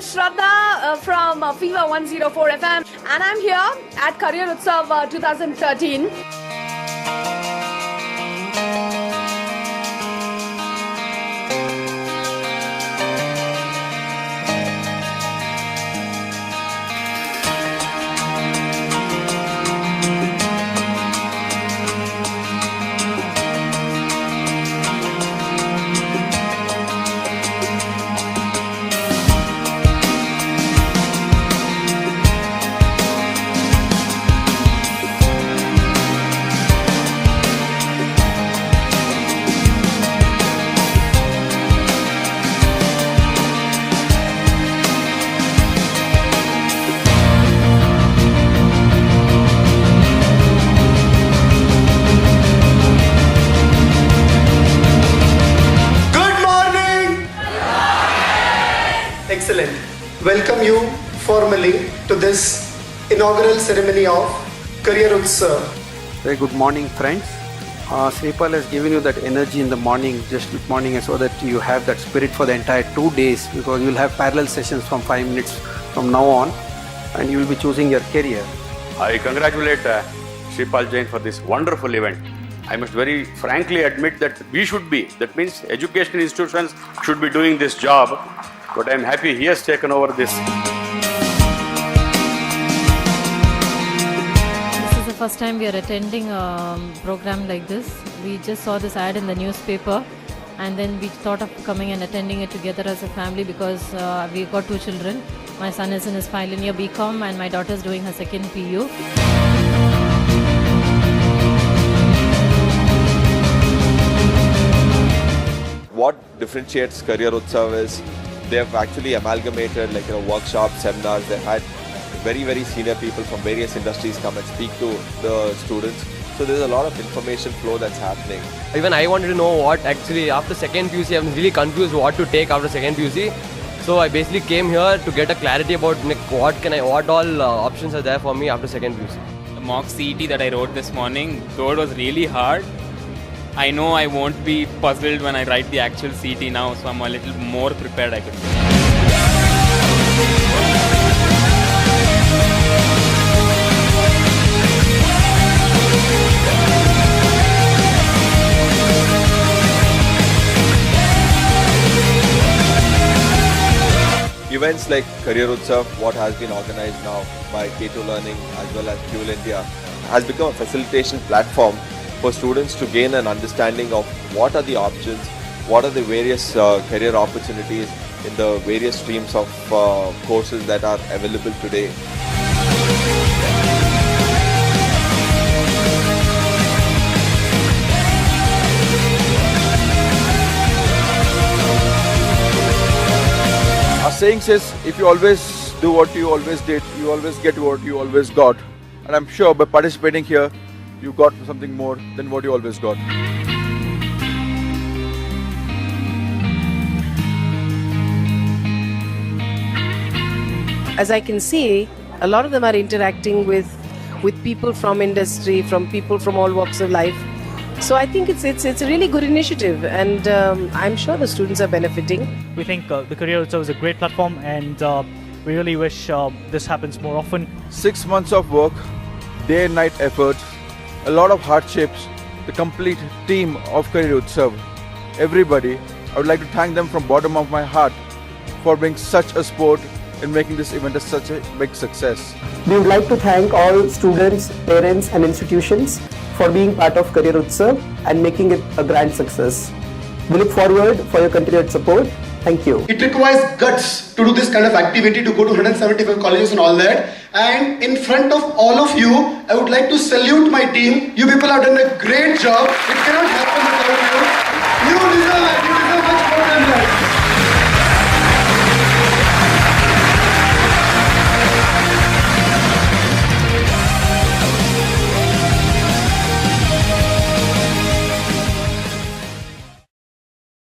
Shraddha from Fever 104 FM, and I'm here at Career Utsav 2013. Excellent. Welcome you formally to this inaugural ceremony of Career Utsav. Very good morning, friends. Sripal has given you that energy in the morning, just morning, so that you have that spirit for the entire 2 days, because you will have parallel sessions from 5 minutes from now on, and you will be choosing your career. I congratulate Sripal Jain for this wonderful event. I must very frankly admit that we should be, that means education institutions should be doing this job, but I am happy he has taken over this. This is the first time we are attending a program like this. We just saw this ad in the newspaper, and then we thought of coming and attending it together as a family, because we got 2 children. My son is in his final year BCom and my daughter is doing her second PU. What differentiates Career Utsav is they have actually amalgamated workshops, seminars. They had very senior people from various industries come and speak to the students. So there's a lot of information flow that's happening. Even I wanted to know what actually after second PUC, I'm really confused what to take after second PUC. So I basically came here to get a clarity about what all options are there for me after second PUC. The mock CET that I wrote this morning, though it was really hard, I know I won't be puzzled when I write the actual CET now, so I'm a little more prepared, I could say. Events like Career Utsav, what has been organized now by K2 Learning as well as Fuel India, has become a facilitation platform for students to gain an understanding of what are the options, what are the various career opportunities in the various streams of courses that are available today. Our saying says, if you always do what you always did, you always get what you always got. And I'm sure by participating here, you got something more than what you always got. As I can see, a lot of them are interacting with people from industry, from people from all walks of life. So I think it's a really good initiative, and I'm sure the students are benefiting. We think the Career Utsav is a great platform, and we really wish this happens more often. 6 months of work, day and night effort, a lot of hardships, the complete team of Career Utsav, everybody, I would like to thank them from bottom of my heart for being such a sport in making this event such a big success. We would like to thank all students, parents and institutions for being part of Career Utsav and making it a grand success. We look forward for your continued support. Thank you. It requires guts to do this kind of activity, to go to 175 colleges and all that. And in front of all of you, I would like to salute my team. You people have done a great job. It cannot happen without you. You deserve